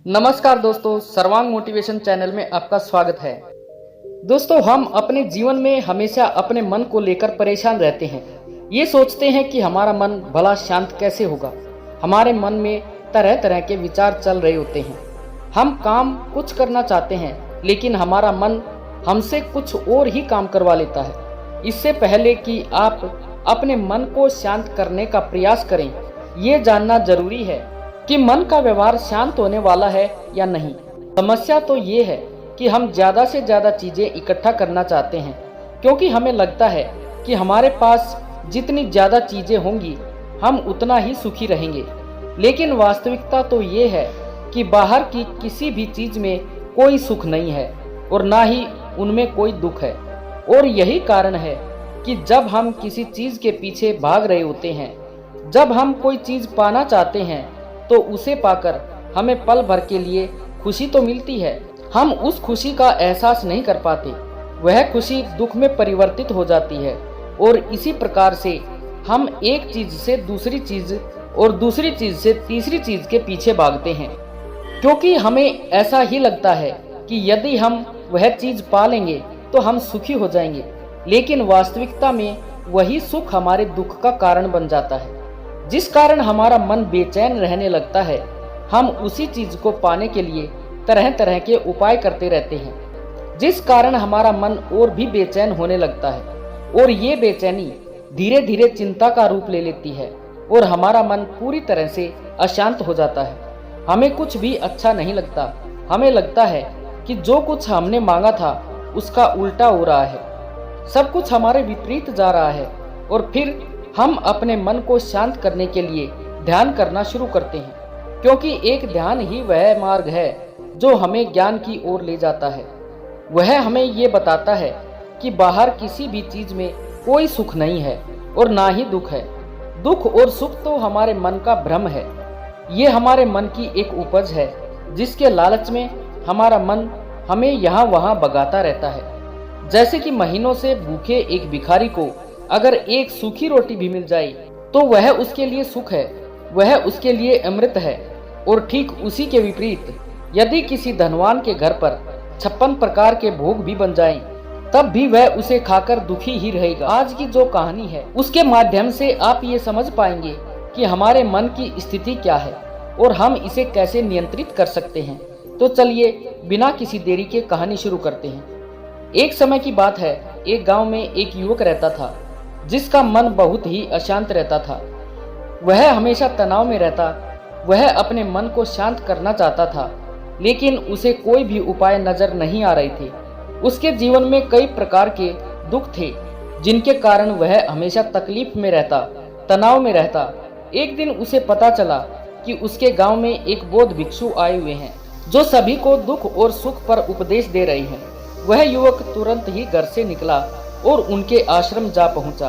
नमस्कार दोस्तों, सर्वांग मोटिवेशन चैनल में आपका स्वागत है। दोस्तों, हम अपने जीवन में हमेशा अपने मन को लेकर परेशान रहते हैं। ये सोचते हैं कि हमारा मन भला शांत कैसे होगा। हमारे मन में तरह तरह के विचार चल रहे होते हैं। हम काम कुछ करना चाहते हैं, लेकिन हमारा मन हमसे कुछ और ही काम करवा लेता है। इससे पहले कि आप अपने मन को शांत करने का प्रयास करें, ये जानना जरूरी है कि मन का व्यवहार शांत होने वाला है या नहीं। समस्या तो ये है कि हम ज़्यादा से ज़्यादा चीज़ें इकट्ठा करना चाहते हैं, क्योंकि हमें लगता है कि हमारे पास जितनी ज़्यादा चीज़ें होंगी हम उतना ही सुखी रहेंगे। लेकिन वास्तविकता तो ये है कि बाहर की किसी भी चीज़ में कोई सुख नहीं है और ना ही उनमें कोई दुख है। और यही कारण है कि जब हम किसी चीज़ के पीछे भाग रहे होते हैं, जब हम कोई चीज़ पाना चाहते हैं, तो उसे पाकर हमें पल भर के लिए खुशी तो मिलती है, हम उस खुशी का एहसास नहीं कर पाते। वह खुशी दुख में परिवर्तित हो जाती है और इसी प्रकार से हम एक चीज से दूसरी चीज और दूसरी चीज से तीसरी चीज के पीछे भागते हैं, क्योंकि हमें ऐसा ही लगता है कि यदि हम वह चीज पा लेंगे तो हम सुखी हो जाएंगे। लेकिन वास्तविकता में वही सुख हमारे दुख का कारण बन जाता है, जिस कारण हमारा मन बेचैन रहने लगता है। हम उसी चीज को पाने के लिए तरह तरह के उपाय करते रहते हैं, जिस कारण हमारा मन और भी बेचैन होने लगता है और ये बेचैनी धीरे धीरे चिंता का रूप ले लेती है और हमारा मन पूरी तरह से अशांत हो जाता है। हमें कुछ भी अच्छा नहीं लगता। हमें लगता है कि जो कुछ हमने मांगा था उसका उल्टा हो रहा है, सब कुछ हमारे विपरीत जा रहा है। और फिर हम अपने मन को शांत करने के लिए ध्यान करना शुरू करते हैं, क्योंकि एक ध्यान ही वह मार्ग है जो हमें ज्ञान की ओर ले जाता है। वह हमें ये बताता है कि बाहर किसी भी चीज में कोई सुख नहीं है और ना ही दुख है। दुख और सुख तो हमारे मन का भ्रम है। ये हमारे मन की एक उपज है, जिसके लालच में हमारा मन हमें यहाँ वहाँ भगाता रहता है। जैसे कि महीनों से भूखे एक भिखारी को अगर एक सूखी रोटी भी मिल जाए तो वह उसके लिए सुख है, वह उसके लिए अमृत है। और ठीक उसी के विपरीत यदि किसी धनवान के घर पर 56 प्रकार के भोग भी बन जाएं, तब भी वह उसे खाकर दुखी ही रहेगा। आज की जो कहानी है उसके माध्यम से आप ये समझ पाएंगे कि हमारे मन की स्थिति क्या है और हम इसे कैसे नियंत्रित कर सकते हैं। तो चलिए बिना किसी देरी के कहानी शुरू करते हैं। एक समय की बात है, एक गांव में एक युवक रहता था जिसका मन बहुत ही अशांत रहता था। वह हमेशा तनाव में रहता। वह अपने मन को शांत करना चाहता था, लेकिन उसे कोई भी उपाय नजर नहीं आ रहे थे। उसके जीवन में कई प्रकार के दुख थे, जिनके कारण वह हमेशा तकलीफ में रहता, तनाव में रहता। एक दिन उसे पता चला कि उसके गांव में एक बौद्ध भिक्षु आए हुए हैं, जो सभी को दुख और सुख पर उपदेश दे रहे हैं। वह युवक तुरंत ही घर से निकला और उनके आश्रम जा पहुंचा।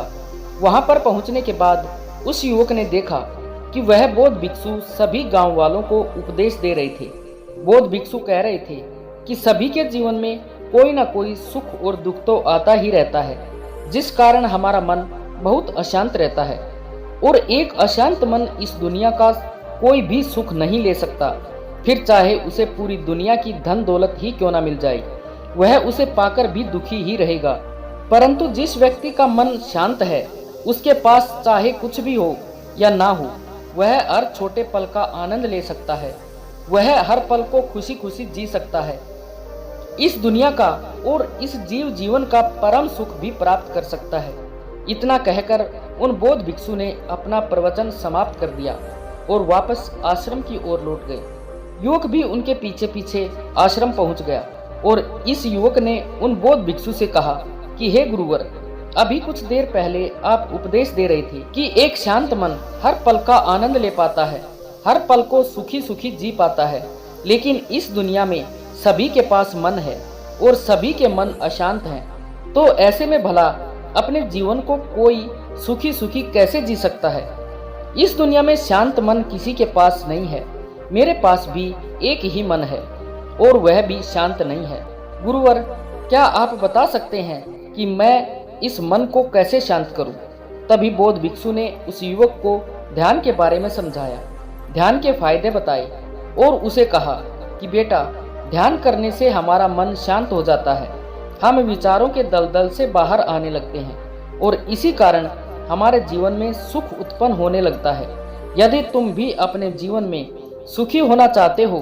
वहां पर पहुंचने के बाद उस युवक ने देखा कि वह बौद्ध भिक्षु सभी गांव वालों को उपदेश दे रहे थे। बौद्ध भिक्षु कह रहे थे कि सभी के जीवन में कोई ना कोई सुख और दुख तो आता ही रहता है, जिस कारण हमारा मन बहुत अशांत रहता है। और एक अशांत मन इस दुनिया का कोई भी सुख नहीं ले सकता, फिर चाहे उसे पूरी दुनिया की धन दौलत ही क्यों ना मिल जाए, वह उसे पाकर भी दुखी ही रहेगा। परंतु जिस व्यक्ति का मन शांत है, उसके पास चाहे कुछ भी हो या ना हो, वह हर छोटे पल का आनंद ले सकता है। वह हर पल को खुशी खुशी जी सकता है। इस दुनिया का और इस जीवन का परम सुख भी प्राप्त कर सकता है। इतना कहकर उन बौद्ध भिक्षु ने अपना प्रवचन समाप्त कर दिया और वापस आश्रम की ओर लौट गए। युवक भी उनके पीछे पीछे आश्रम पहुंच गया और इस युवक ने उन बौद्ध भिक्षु से कहा कि हे गुरुवर, अभी कुछ देर पहले आप उपदेश दे रहे थे कि एक शांत मन हर पल का आनंद ले पाता है, हर पल को सुखी सुखी जी पाता है। लेकिन इस दुनिया में सभी के पास मन है और सभी के मन अशांत हैं। तो ऐसे में भला अपने जीवन को कोई सुखी सुखी कैसे जी सकता है? इस दुनिया में शांत मन किसी के पास नहीं है। मेरे पास भी एक ही मन है और वह भी शांत नहीं है। गुरुवर, क्या आप बता सकते हैं कि मैं इस मन को कैसे शांत करूं? तभी बौद्ध भिक्षु ने उस युवक को ध्यान के बारे में समझाया, ध्यान के फायदे बताए और उसे कहा कि बेटा, ध्यान करने से हमारा मन शांत हो जाता है, हम विचारों के दलदल से बाहर आने लगते हैं और इसी कारण हमारे जीवन में सुख उत्पन्न होने लगता है। यदि तुम भी अपने जीवन में सुखी होना चाहते हो,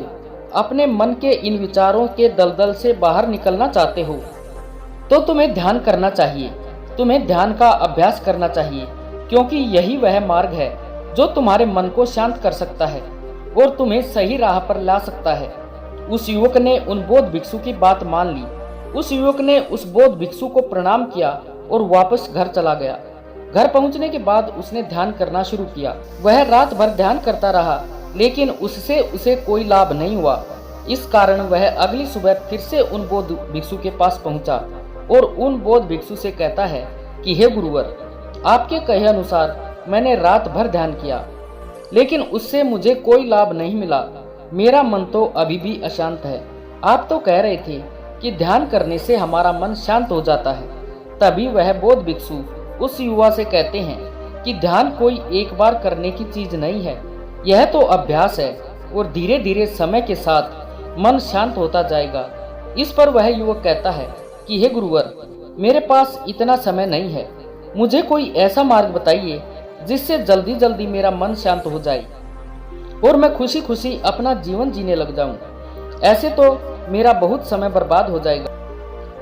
अपने मन के इन विचारों के दलदल से बाहर निकलना चाहते हो, तो तुम्हें ध्यान करना चाहिए। तुम्हें ध्यान का अभ्यास करना चाहिए, क्योंकि यही वह मार्ग है जो तुम्हारे मन को शांत कर सकता है और तुम्हें सही राह पर ला सकता है। उस युवक ने उन बौद्ध भिक्षु की बात मान ली। उस युवक ने उस बौद्ध भिक्षु को प्रणाम किया और वापस घर चला गया। घर पहुंचने के बाद उसने ध्यान करना शुरू किया। वह रात भर ध्यान करता रहा, लेकिन उससे उसे कोई लाभ नहीं हुआ। इस कारण वह अगली सुबह फिर से उन बौद्ध भिक्षु के पास पहुंचा और उन बौद्ध भिक्षु से कहता है कि हे गुरुवर, आपके कहे अनुसार मैंने रात भर ध्यान किया, लेकिन उससे मुझे कोई लाभ नहीं मिला। मेरा मन तो अभी भी अशांत है। आप तो कह रहे थे कि ध्यान करने से हमारा मन शांत हो जाता है। तभी वह बौद्ध भिक्षु उस युवा से कहते हैं कि ध्यान कोई एक बार करने की चीज नहीं है, यह तो अभ्यास है और धीरे धीरे समय के साथ मन शांत होता जाएगा। इस पर वह युवक कहता है कि हे गुरुवर, मेरे पास इतना समय नहीं है, मुझे कोई ऐसा मार्ग बताइए जिससे जल्दी जल्दी मेरा मन शांत हो जाए और मैं खुशी खुशी अपना जीवन जीने लग जाऊं। ऐसे तो मेरा बहुत समय बर्बाद हो जाएगा।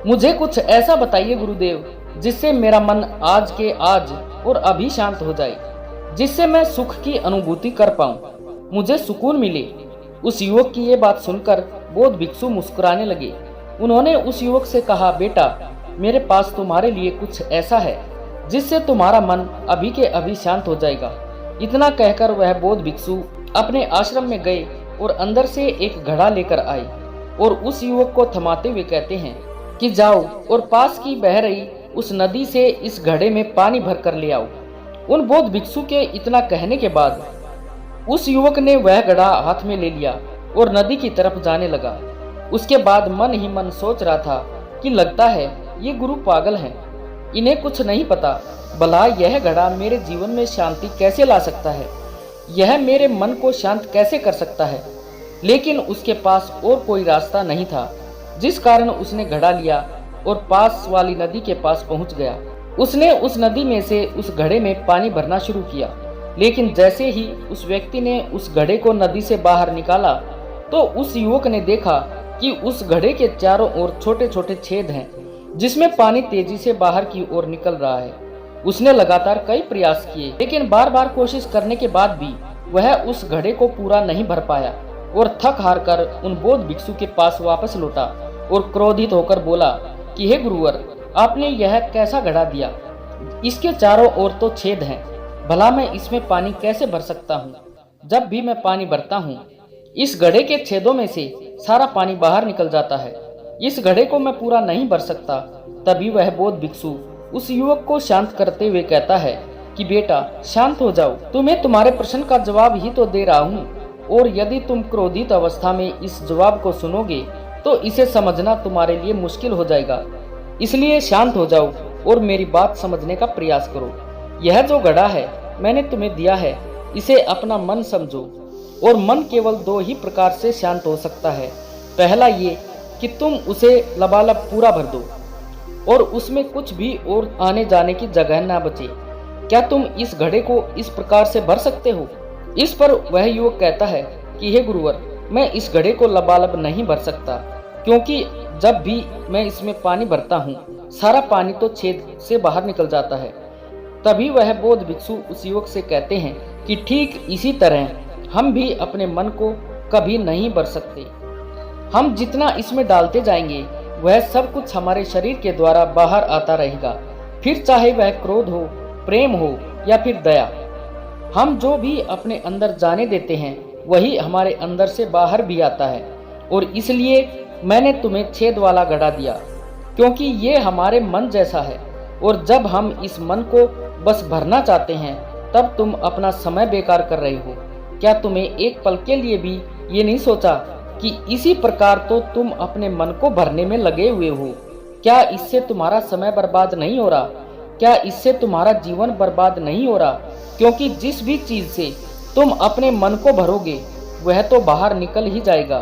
मुझे कुछ ऐसा बताइए गुरुदेव, जिससे मेरा मन आज के आज और अभी शांत हो जाए, जिससे मैं सुख की अनुभूति कर पाऊं, मुझे सुकून मिले। उस युवक की ये बात सुनकर बौद्ध भिक्षु मुस्कुराने लगे। उन्होंने उस युवक से कहा, बेटा, मेरे पास तुम्हारे लिए कुछ ऐसा है जिससे तुम्हारा मन अभी के अभी शांत हो जाएगा। इतना कहकर वह बौद्ध भिक्षु अपने आश्रम में गए और अंदर से एक घड़ा लेकर आए और उस युवक को थमाते हुए कहते हैं कि जाओ और पास की बह रही उस नदी से इस घड़े में पानी भर कर ले आओ। उन बौद्ध भिक्षु के इतना कहने के बाद उस युवक ने वह घड़ा हाथ में ले लिया और नदी की तरफ जाने लगा। उसके बाद मन ही मन सोच रहा था कि लगता है ये गुरु पागल हैं, इन्हें कुछ नहीं पता, भला यह घड़ा मेरे जीवन में शांति कैसे ला सकता है, यह मेरे मन को शांत कैसे कर सकता है। लेकिन उसके पास और कोई रास्ता नहीं था, जिस कारण उसने घड़ा लिया और पास वाली नदी के पास पहुंच गया। उसने उस नदी में से उस घड़े में पानी भरना शुरू किया, लेकिन जैसे ही उस व्यक्ति ने उस घड़े को नदी से बाहर निकाला तो उस युवक ने देखा कि उस घड़े के चारों ओर छोटे छोटे छेद हैं, जिसमें पानी तेजी से बाहर की ओर निकल रहा है। उसने लगातार कई प्रयास किए, लेकिन बार बार कोशिश करने के बाद भी वह उस घड़े को पूरा नहीं भर पाया और थक हार कर उन बौद्ध भिक्षु के पास वापस लौटा और क्रोधित होकर बोला कि हे गुरुवर, आपने यह कैसा घड़ा दिया, इसके चारों ओर तो छेद हैं, भला मैं इसमें पानी कैसे भर सकता हूँ। जब भी मैं पानी भरता हूँ, इस घड़े के छेदों में से सारा पानी बाहर निकल जाता है। इस घड़े को मैं पूरा नहीं भर सकता। तभी वह बौद्ध भिक्षु उस युवक को शांत करते हुए कहता है कि बेटा, शांत हो जाओ, तुम्हें तुम्हारे प्रश्न का जवाब ही तो दे रहा हूँ, और यदि तुम क्रोधित अवस्था में इस जवाब को सुनोगे तो इसे समझना तुम्हारे लिए मुश्किल हो जाएगा। इसलिए शांत हो जाओ और मेरी बात समझने का प्रयास करो। यह जो घड़ा है मैंने तुम्हें दिया है, इसे अपना मन समझो, और मन केवल दो ही प्रकार से शांत हो सकता है। पहला ये कि तुम उसे लबालब पूरा भर दो और उसमें कुछ भी और आने जाने की जगह ना बचे। क्या तुम इस घड़े को इस प्रकार से भर सकते हो? इस पर वह युवक कहता है कि हे गुरुवर, मैं इस घड़े को लबालब नहीं भर सकता, क्योंकि जब भी मैं इसमें पानी भरता हूँ सारा पानी तो छेद से बाहर निकल जाता है। तभी वह बौद्ध भिक्षु उस युवक से कहते हैं कि ठीक इसी तरह हम भी अपने मन को कभी नहीं भर सकते। हम जितना इसमें डालते जाएंगे वह सब कुछ हमारे शरीर के द्वारा बाहर आता रहेगा, फिर चाहे वह क्रोध हो, प्रेम हो या फिर दया। हम जो भी अपने अंदर जाने देते हैं वही हमारे अंदर से बाहर भी आता है। और इसलिए मैंने तुम्हें छेद वाला घड़ा दिया, क्योंकि ये हमारे मन जैसा है, और जब हम इस मन को बस भरना चाहते हैं तब तुम अपना समय बेकार कर रहे हो। क्या तुम्हें एक पल के लिए भी ये नहीं सोचा कि इसी प्रकार तो तुम अपने मन को भरने में लगे हुए हो? क्या इससे तुम्हारा समय बर्बाद नहीं हो रहा? क्या इससे तुम्हारा जीवन बर्बाद नहीं हो रहा? क्योंकि जिस भी चीज से तुम अपने मन को भरोगे वह तो बाहर निकल ही जाएगा।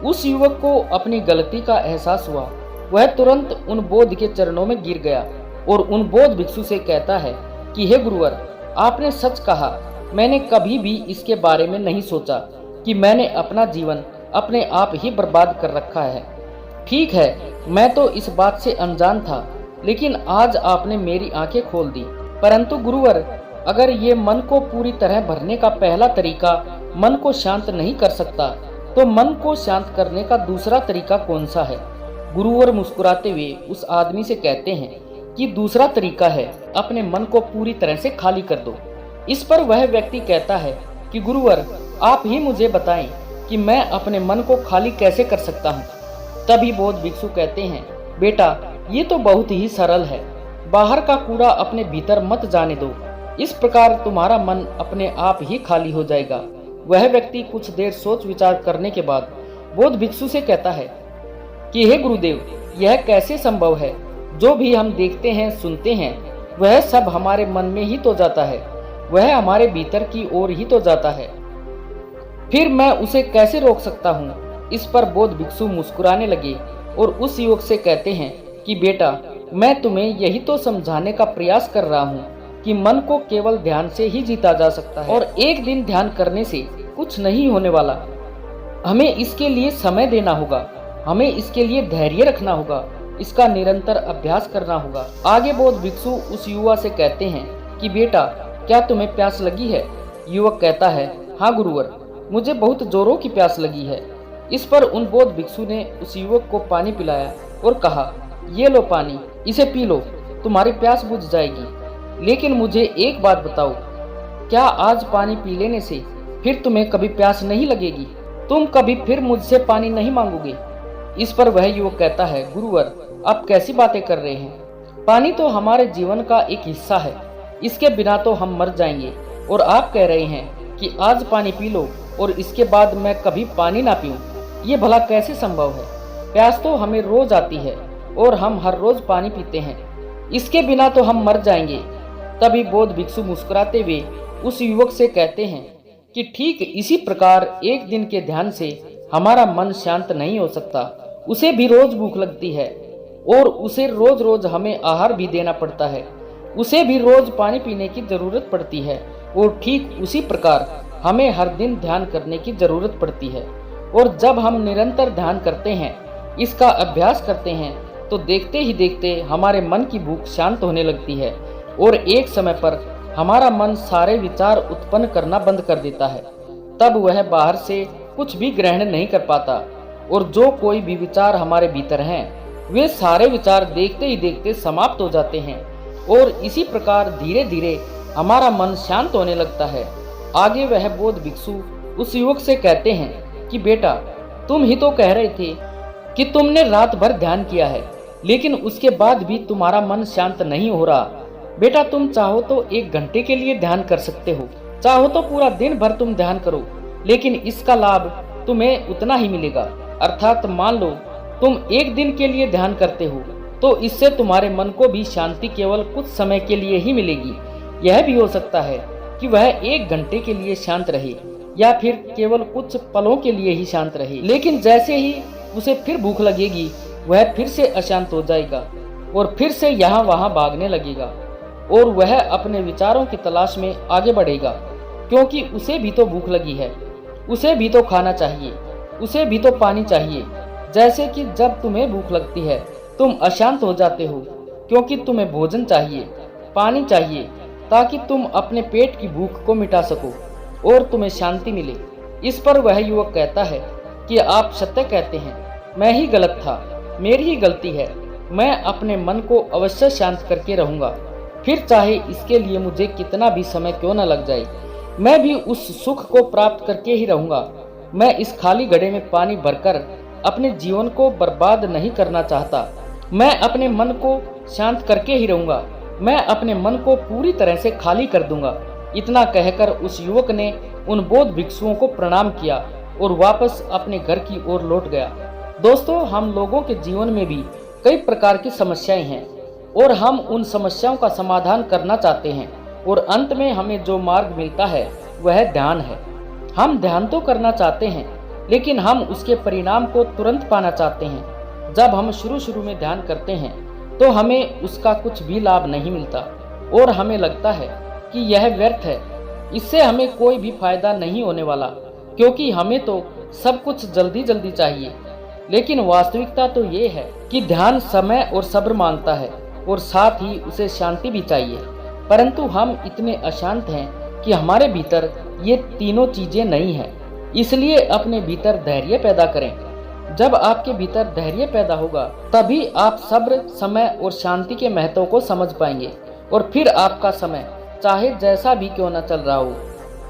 उस युवक को अपनी गलती का एहसास हुआ। वह तुरंत उन बौद्ध के चरणों में गिर गया और उन बौद्ध भिक्षु से कहता है कि हे गुरुवर, आपने सच कहा। मैंने कभी भी इसके बारे में नहीं सोचा कि मैंने अपना जीवन अपने आप ही बर्बाद कर रखा है। ठीक है, मैं तो इस बात से अनजान था, लेकिन आज आपने मेरी आंखें खोल दी। परंतु गुरुवर, अगर ये मन को पूरी तरह भरने का पहला तरीका मन को शांत नहीं कर सकता, तो मन को शांत करने का दूसरा तरीका कौन सा है? गुरुवर मुस्कुराते हुए उस आदमी से कहते हैं कि दूसरा तरीका है अपने मन को पूरी तरह से खाली कर दो। इस पर वह व्यक्ति कहता है कि गुरुवर, आप ही मुझे बताएं कि मैं अपने मन को खाली कैसे कर सकता हूँ। तभी बौद्ध भिक्षु कहते हैं, बेटा, ये तो बहुत ही सरल है। बाहर का कूड़ा अपने भीतर मत जाने दो, इस प्रकार तुम्हारा मन अपने आप ही खाली हो जाएगा। वह व्यक्ति कुछ देर सोच विचार करने के बाद बौद्ध भिक्षु से कहता है कि हे गुरुदेव, यह कैसे संभव है? जो भी हम देखते हैं, सुनते हैं, वह सब हमारे मन में ही तो जाता है, वह हमारे भीतर की ओर ही तो जाता है। फिर मैं उसे कैसे रोक सकता हूँ? इस पर बौद्ध भिक्षु मुस्कुराने लगे और उस युवक से कहते हैं कि बेटा, मैं तुम्हें यही तो समझाने का प्रयास कर रहा हूँ कि मन को केवल ध्यान से ही जीता जा सकता है और एक दिन ध्यान करने से कुछ नहीं होने वाला। हमें इसके लिए समय देना होगा, हमें इसके लिए धैर्य रखना होगा, इसका निरंतर अभ्यास करना होगा। आगे बौद्ध भिक्षु उस युवा से कहते हैं कि बेटा, क्या तुम्हें प्यास लगी है? युवक कहता है, हाँ गुरुवर, मुझे बहुत जोरों की प्यास लगी है। इस पर उन बौद्ध भिक्षु ने उस युवक को पानी पिलाया और कहा, ये लो पानी, इसे पी लो, तुम्हारी प्यास बुझ जाएगी। लेकिन मुझे एक बात बताओ, क्या आज पानी पी लेने से फिर तुम्हें कभी प्यास नहीं लगेगी? तुम कभी फिर मुझसे पानी नहीं मांगोगे? इस पर वह युवक कहता है, गुरुवर, आप कैसी बातें कर रहे हैं? पानी तो हमारे जीवन का एक हिस्सा है, इसके बिना तो हम मर जाएंगे। और आप कह रहे हैं कि आज पानी पी लो और इसके बाद मैं कभी पानी ना पीऊं। ये भला कैसे संभव है? प्यास तो हमें रोज आती है और हम हर रोज पानी पीते हैं, इसके बिना तो हम मर जाएंगे। तभी बौद्ध भिक्षु मुस्कुराते हुए उस युवक से कहते हैं कि ठीक इसी प्रकार एक दिन के ध्यान से हमारा मन शांत नहीं हो सकता। उसे भी रोज भूख लगती है और उसे रोज रोज हमें आहार भी देना पड़ता है, उसे भी रोज पानी पीने की जरूरत पड़ती है और ठीक उसी प्रकार हमें हर दिन ध्यान करने की जरूरत पड़ती है। और जब हम निरंतर ध्यान करते हैं, इसका अभ्यास करते हैं, तो देखते ही देखते हमारे मन की भूख शांत होने लगती है और एक समय पर हमारा मन सारे विचार उत्पन्न करना बंद कर देता है। तब वह बाहर से कुछ भी ग्रहण नहीं कर पाता और जो कोई भी विचार हमारे भीतर हैं, वे सारे विचार देखते ही देखते समाप्त हो जाते हैं और इसी प्रकार धीरे धीरे हमारा मन शांत होने लगता है। आगे वह बौद्ध भिक्षु उस युवक से कहते हैं कि बेटा, तुम ही तो कह रहे थे कि तुमने रात भर ध्यान किया है, लेकिन उसके बाद भी तुम्हारा मन शांत नहीं हो रहा। बेटा, तुम चाहो तो 1 घंटे के लिए ध्यान कर सकते हो, चाहो तो पूरा दिन भर तुम ध्यान करो, लेकिन इसका लाभ तुम्हें उतना ही मिलेगा। अर्थात मान लो तुम 1 दिन के लिए ध्यान करते हो, तो इससे तुम्हारे मन को भी शांति केवल कुछ समय के लिए ही मिलेगी। यह भी हो सकता है कि वह 1 घंटे के लिए शांत रहे या फिर केवल कुछ पलों के लिए ही शांत रहे, लेकिन जैसे ही उसे फिर भूख लगेगी, वह फिर से अशांत हो जाएगा और फिर से यहाँ वहाँ भागने लगेगा और वह अपने विचारों की तलाश में आगे बढ़ेगा, क्योंकि उसे भी तो भूख लगी है, उसे भी तो खाना चाहिए, उसे भी तो पानी चाहिए। जैसे कि जब तुम्हें भूख लगती है, तुम अशांत हो जाते हो क्योंकि तुम्हें भोजन चाहिए, पानी चाहिए, ताकि तुम अपने पेट की भूख को मिटा सको और तुम्हें शांति मिले। इस पर वह युवक कहता है कि आप सत्य कहते हैं, मैं ही गलत था, मेरी ही गलती है। मैं अपने मन को अवश्य शांत करके रहूंगा, फिर चाहे इसके लिए मुझे कितना भी समय क्यों न लग जाए। मैं भी उस सुख को प्राप्त करके ही रहूंगा। मैं इस खाली घड़े में पानी भरकर अपने जीवन को बर्बाद नहीं करना चाहता। मैं अपने मन को शांत करके ही रहूंगा। मैं अपने मन को पूरी तरह से खाली कर दूंगा। इतना कहकर उस युवक ने उन बौद्ध भिक्षुओं को प्रणाम किया और वापस अपने घर की ओर लौट गया। दोस्तों, हम लोगों के जीवन में भी कई प्रकार की समस्याएं हैं और हम उन समस्याओं का समाधान करना चाहते हैं और अंत में हमें जो मार्ग मिलता है वह ध्यान है। हम ध्यान तो करना चाहते हैं, लेकिन हम उसके परिणाम को तुरंत पाना चाहते हैं। जब हम शुरू में ध्यान करते हैं तो हमें उसका कुछ भी लाभ नहीं मिलता और हमें लगता है कि यह व्यर्थ है, इससे हमें कोई भी फायदा नहीं होने वाला, क्योंकि हमें तो सब कुछ जल्दी जल्दी चाहिए। लेकिन वास्तविकता तो ये है कि ध्यान समय और सब्र मांगता है और साथ ही उसे शांति भी चाहिए। परंतु हम इतने अशांत हैं कि हमारे भीतर ये तीनों चीजें नहीं हैं। इसलिए अपने भीतर धैर्य पैदा करें। जब आपके भीतर धैर्य पैदा होगा तभी आप सब्र, समय और शांति के महत्व को समझ पाएंगे और फिर आपका समय चाहे जैसा भी क्यों न चल रहा हो,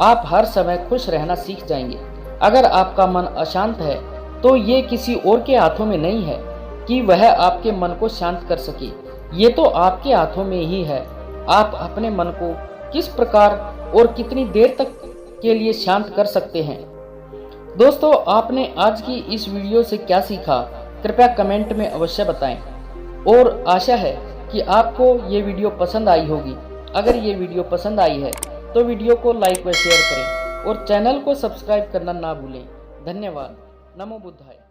आप हर समय खुश रहना सीख जाएंगे। अगर आपका मन अशांत है तो ये किसी और के हाथों में नहीं है कि वह आपके मन को शांत कर सके, ये तो आपके हाथों में ही है। आप अपने मन को किस प्रकार और कितनी देर तक के लिए शांत कर सकते हैं। दोस्तों, आपने आज की इस वीडियो से क्या सीखा, कृपया कमेंट में अवश्य बताएं और आशा है कि आपको ये वीडियो पसंद आई होगी। अगर ये वीडियो पसंद आई है तो वीडियो को लाइक व शेयर करें और चैनल को सब्सक्राइब करना ना भूलें। धन्यवाद। नमो बुद्धाय।